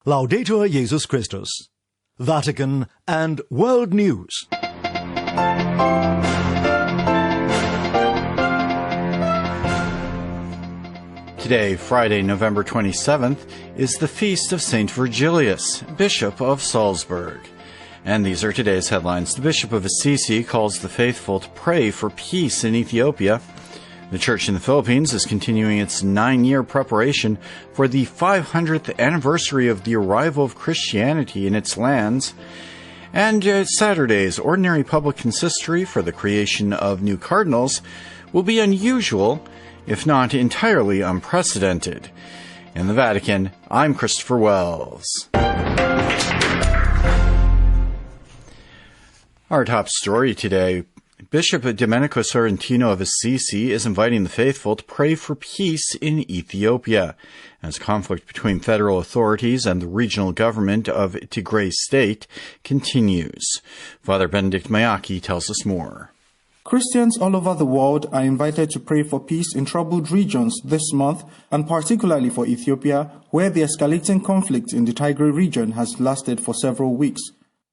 Laudetur Jesus Christus. Vatican and World News. Today, Friday, November 27th, is the feast of St. Virgilius, Bishop of Salzburg. And these are today's headlines. The Bishop of Assisi calls the faithful to pray for peace in Ethiopia. The Church in the Philippines is continuing its 9-year preparation for the 500th anniversary of the arrival of Christianity in its lands. And Saturday's ordinary public consistory for the creation of new cardinals will be unusual, if not entirely unprecedented. In the Vatican, I'm Christopher Wells. Our top story today: Bishop Domenico Sorrentino of Assisi is inviting the faithful to pray for peace in Ethiopia as conflict between federal authorities and the regional government of Tigray state continues. Father Benedict Mayaki tells us more. Christians all over the world are invited to pray for peace in troubled regions this month, and particularly for Ethiopia, where the escalating conflict in the Tigray region has lasted for several weeks.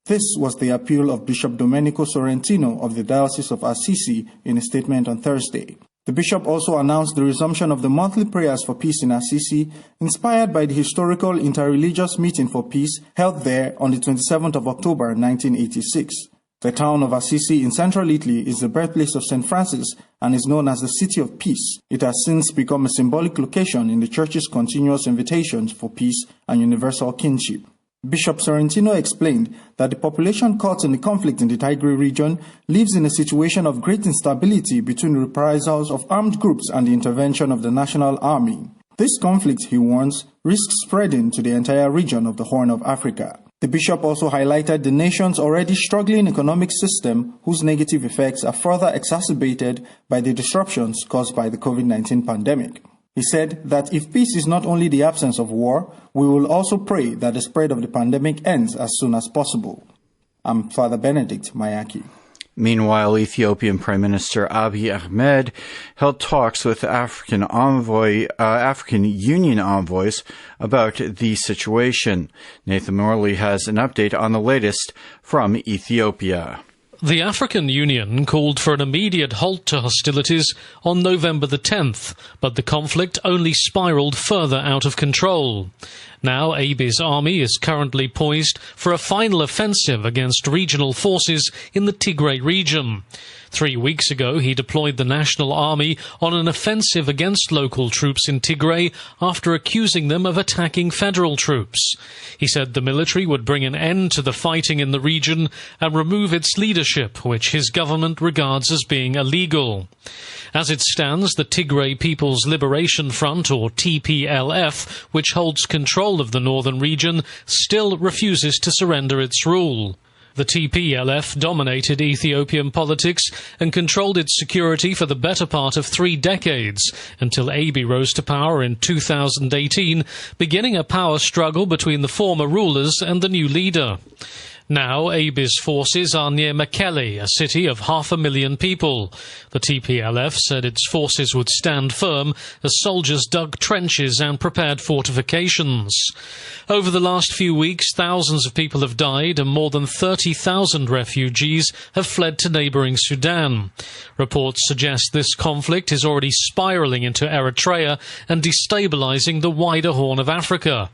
This was the appeal of Bishop Domenico Sorrentino of the Diocese of Assisi in a statement on Thursday. The bishop also announced the resumption of the monthly prayers for peace in Assisi, inspired by the historical interreligious meeting for peace held there on the 27th of October 1986. The town of Assisi in central Italy is the birthplace of St. Francis and is known as the City of Peace. It has since become a symbolic location in the Church's continuous invitations for peace and universal kinship. Bishop Sorrentino explained that the population caught in the conflict in the Tigray region lives in a situation of great instability between the reprisals of armed groups and the intervention of the national army. This conflict, he warns, risks spreading to the entire region of the Horn of Africa. The bishop also highlighted the nation's already struggling economic system, whose negative effects are further exacerbated by the disruptions caused by the COVID-19 pandemic. He said that if peace is not only the absence of war, we will also pray that the spread of the pandemic ends as soon as possible. I'm Father Benedict Mayaki. Meanwhile, Ethiopian Prime Minister Abiy Ahmed held talks with African Union envoys about the situation. Nathan Morley has an update on the latest from Ethiopia. The African Union called for an immediate halt to hostilities on November the 10th, but the conflict only spiraled further out of control. Now Abiy's army is currently poised for a final offensive against regional forces in the Tigray region. 3 weeks ago, he deployed the National Army on an offensive against local troops in Tigray after accusing them of attacking federal troops. He said the military would bring an end to the fighting in the region and remove its leadership, which his government regards as being illegal. As it stands, the Tigray People's Liberation Front, or TPLF, which holds control of the northern region, still refuses to surrender its rule. The TPLF dominated Ethiopian politics and controlled its security for the better part of 3 decades, until Abiy rose to power in 2018, beginning a power struggle between the former rulers and the new leader. Now Abiy's forces are near Mekelle, a city of 500,000 people. The TPLF said its forces would stand firm as soldiers dug trenches and prepared fortifications. Over the last few weeks, thousands of people have died and more than 30,000 refugees have fled to neighbouring Sudan. Reports suggest this conflict is already spiralling into Eritrea and destabilising the wider Horn of Africa.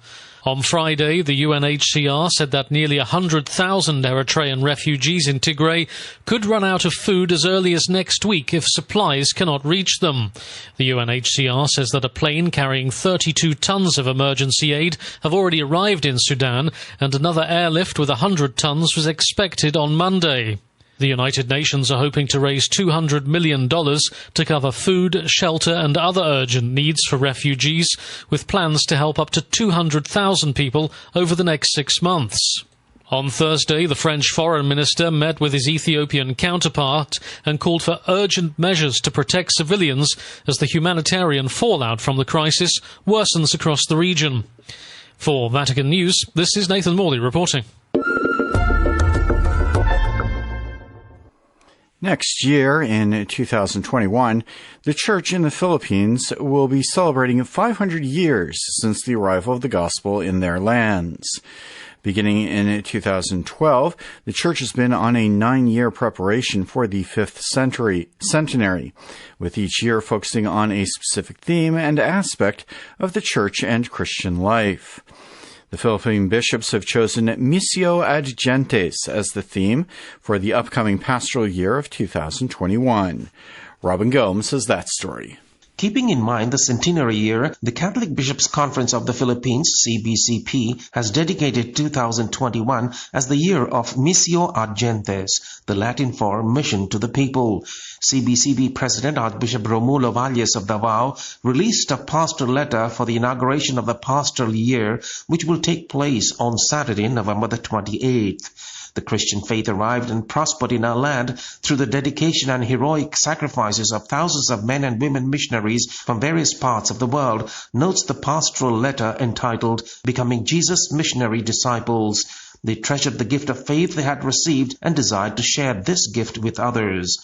On Friday, the UNHCR said that nearly 100,000 Eritrean refugees in Tigray could run out of food as early as next week if supplies cannot reach them. The UNHCR says that a plane carrying 32 tons of emergency aid have already arrived in Sudan, and another airlift with 100 tons was expected on Monday. The United Nations are hoping to raise $200 million to cover food, shelter and other urgent needs for refugees, with plans to help up to 200,000 people over the next 6 months. On Thursday, the French foreign minister met with his Ethiopian counterpart and called for urgent measures to protect civilians as the humanitarian fallout from the crisis worsens across the region. For Vatican News, this is Nathan Morley reporting. Next year, in 2021, the Church in the Philippines will be celebrating 500 years since the arrival of the gospel in their lands. Beginning in 2012, the Church has been on a 9-year preparation for the 5th centenary, with each year focusing on a specific theme and aspect of the Church and Christian life. The Philippine bishops have chosen Missio ad Gentes as the theme for the upcoming pastoral year of 2021. Robin Gomes has that story. Keeping in mind the centenary year, the Catholic Bishops' Conference of the Philippines, CBCP, has dedicated 2021 as the year of Missio ad Gentes, the Latin for mission to the people. CBCP President Archbishop Romulo Valles of Davao released a pastoral letter for the inauguration of the pastoral year, which will take place on Saturday, November the 28th. The Christian faith arrived and prospered in our land through the dedication and heroic sacrifices of thousands of men and women missionaries from various parts of the world, notes the pastoral letter entitled Becoming Jesus' Missionary Disciples. They treasured the gift of faith they had received and desired to share this gift with others.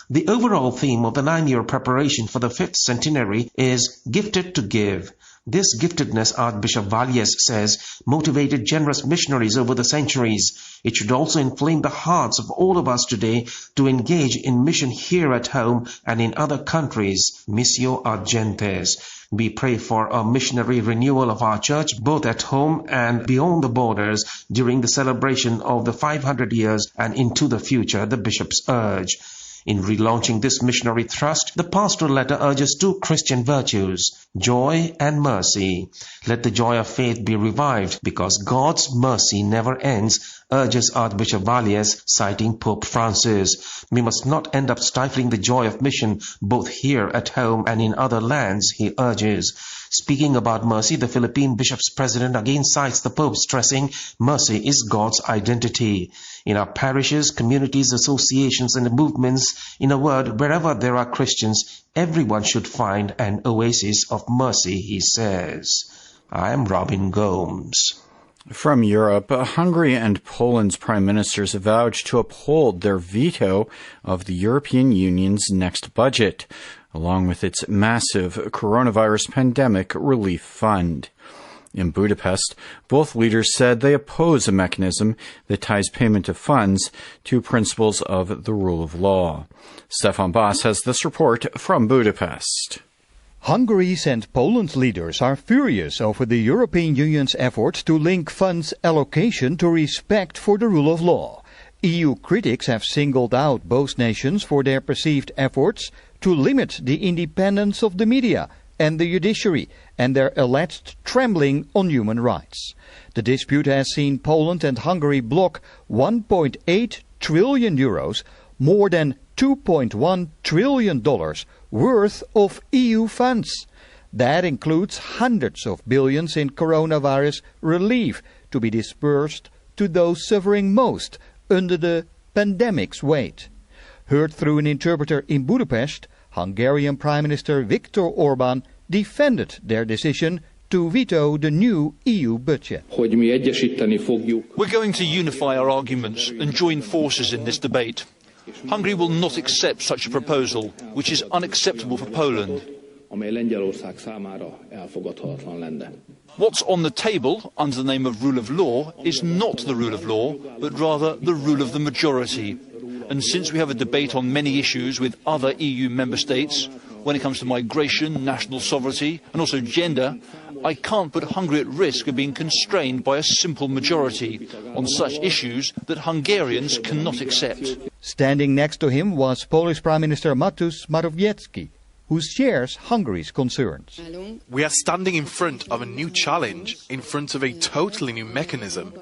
The overall theme of the 9-year preparation for the 5th centenary is Gifted to Give. This giftedness, Archbishop Valles says, motivated generous missionaries over the centuries. It should also inflame the hearts of all of us today to engage in mission here at home and in other countries. Missio ad Gentes. We pray for a missionary renewal of our church, both at home and beyond the borders, during the celebration of the 500 years and into the future, the bishops urge. In relaunching this missionary thrust, the pastoral letter urges 2 Christian virtues, joy and mercy. Let the joy of faith be revived, because God's mercy never ends, urges Archbishop Valles, citing Pope Francis. We must not end up stifling the joy of mission, both here at home and in other lands, he urges. Speaking about mercy, the Philippine Bishops' President again cites the Pope, stressing mercy is God's identity. In our parishes, communities, associations, and movements, in a word, wherever there are Christians, everyone should find an oasis of mercy, he says. I am Robin Gomes. From Europe, Hungary and Poland's prime ministers have vowed to uphold their veto of the European Union's next budget, along with its massive coronavirus pandemic relief fund. In Budapest, both leaders said they oppose a mechanism that ties payment of funds to principles of the rule of law. Stefan Bass has this report from Budapest. Hungary's and Poland's leaders are furious over the European Union's efforts to link funds allocation to respect for the rule of law. EU critics have singled out both nations for their perceived efforts to limit the independence of the media and the judiciary and their alleged trembling on human rights. The dispute has seen Poland and Hungary block 1.8 trillion euros, more than $2.1 trillion worth of EU funds. That includes hundreds of billions in coronavirus relief to be dispersed to those suffering most under the pandemic's weight. Heard through an interpreter in Budapest, Hungarian Prime Minister Viktor Orbán defended their decision to veto the new EU budget. We're going to unify our arguments and join forces in this debate. Hungary will not accept such a proposal, which is unacceptable for Poland. What's on the table under the name of rule of law is not the rule of law, but rather the rule of the majority. And since we have a debate on many issues with other EU member states, when it comes to migration, national sovereignty and also gender, I can't put Hungary at risk of being constrained by a simple majority on such issues that Hungarians cannot accept. Standing next to him was Polish Prime Minister Mateusz Morawiecki, who shares Hungary's concerns. We are standing in front of a new challenge, in front of a totally new mechanism.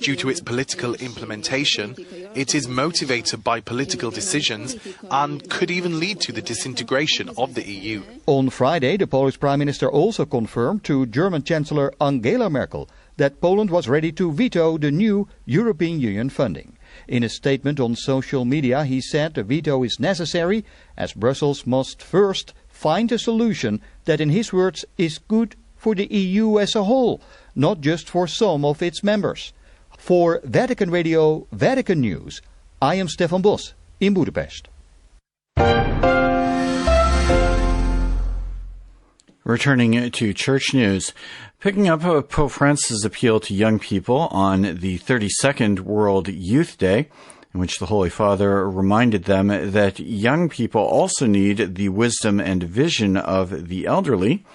Due to its political implementation, it is motivated by political decisions and could even lead to the disintegration of the EU. On Friday, the Polish Prime Minister also confirmed to German Chancellor Angela Merkel that Poland was ready to veto the new European Union funding. In a statement on social media, he said the veto is necessary as Brussels must first find a solution that, in his words, is good for the EU as a whole, not just for some of its members. For Vatican Radio, Vatican News, I am Stefan Bos in Budapest. Returning to church news, picking up Pope Francis' appeal to young people on the 32nd World Youth Day, in which the Holy Father reminded them that young people also need the wisdom and vision of the elderly,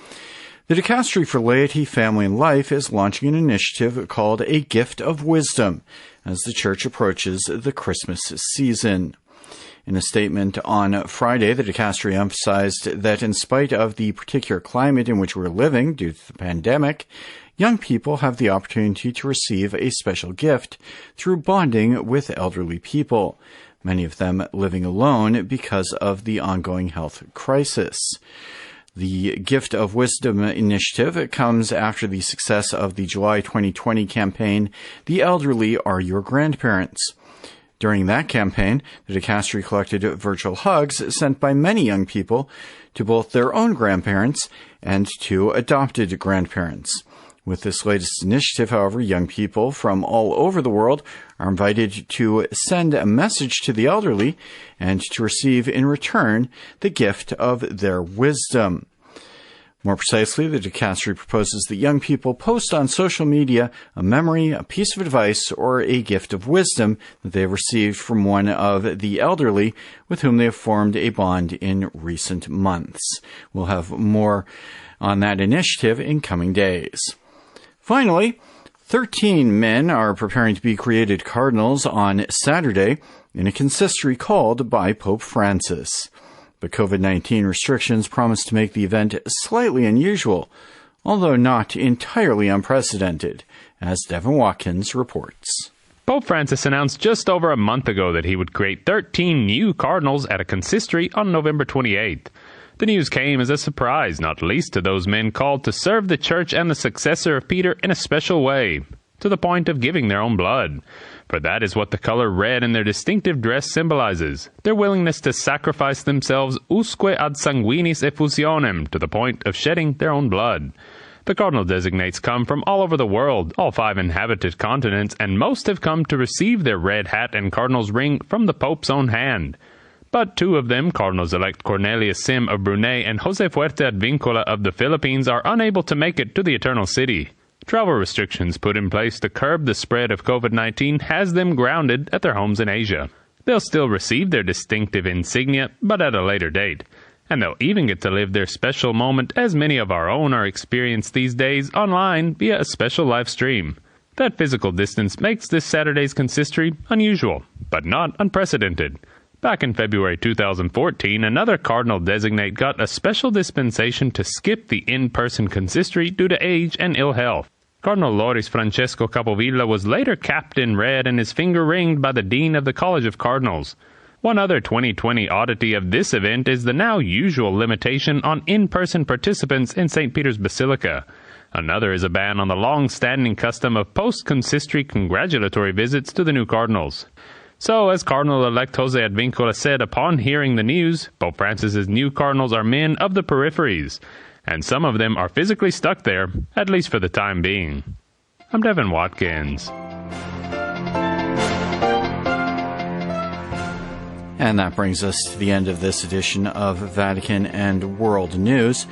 the Dicastery for Laity, Family, and Life is launching an initiative called A Gift of Wisdom as the Church approaches the Christmas season. In a statement on Friday, the Dicastery emphasized that in spite of the particular climate in which we're living due to the pandemic, young people have the opportunity to receive a special gift through bonding with elderly people, many of them living alone because of the ongoing health crisis. The Gift of Wisdom initiative comes after the success of the July 2020 campaign, The Elderly Are Your Grandparents. During that campaign, the Dicastery collected virtual hugs sent by many young people to both their own grandparents and to adopted grandparents. With this latest initiative, however, young people from all over the world are invited to send a message to the elderly and to receive in return the gift of their wisdom. More precisely, the Dicastery proposes that young people post on social media a memory, a piece of advice, or a gift of wisdom that they have received from one of the elderly with whom they have formed a bond in recent months. We'll have more on that initiative in coming days. Finally, 13 men are preparing to be created cardinals on Saturday in a consistory called by Pope Francis. But COVID-19 restrictions promise to make the event slightly unusual, although not entirely unprecedented, as Devin Watkins reports. Pope Francis announced just over a month ago that he would create 13 new cardinals at a consistory on November 28th. The news came as a surprise, not least to those men called to serve the Church and the successor of Peter in a special way, to the point of giving their own blood. For that is what the color red in their distinctive dress symbolizes, their willingness to sacrifice themselves usque ad sanguinis effusionem, to the point of shedding their own blood. The cardinal designates come from all over the world, all 5 inhabited continents, and most have come to receive their red hat and cardinal's ring from the Pope's own hand. But 2 of them, Cardinals-elect Cornelius Sim of Brunei and Jose Fuerte Advincula of the Philippines, are unable to make it to the Eternal City. Travel restrictions put in place to curb the spread of COVID-19 has them grounded at their homes in Asia. They'll still receive their distinctive insignia, but at a later date. And they'll even get to live their special moment, as many of our own are experienced these days, online via a special live stream. That physical distance makes this Saturday's consistory unusual, but not unprecedented. Back in February 2014, another cardinal designate got a special dispensation to skip the in-person consistory due to age and ill health. Cardinal Loris Francesco Capovilla was later capped in red and his finger ringed by the Dean of the College of Cardinals. One other 2020 oddity of this event is the now usual limitation on in-person participants in St. Peter's Basilica. Another is a ban on the long-standing custom of post-consistory congratulatory visits to the new cardinals. So, as Cardinal-elect Jose Advincula said upon hearing the news, Pope Francis's new cardinals are men of the peripheries, and some of them are physically stuck there, at least for the time being. I'm Devin Watkins. And that brings us to the end of this edition of Vatican and World News.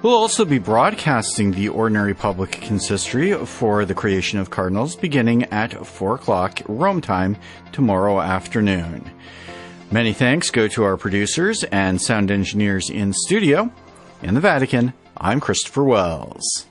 We'll also be broadcasting the Ordinary Public Consistory for the creation of cardinals beginning at 4 o'clock Rome time tomorrow afternoon. Many thanks go to our producers and sound engineers in studio. In the Vatican, I'm Christopher Wells.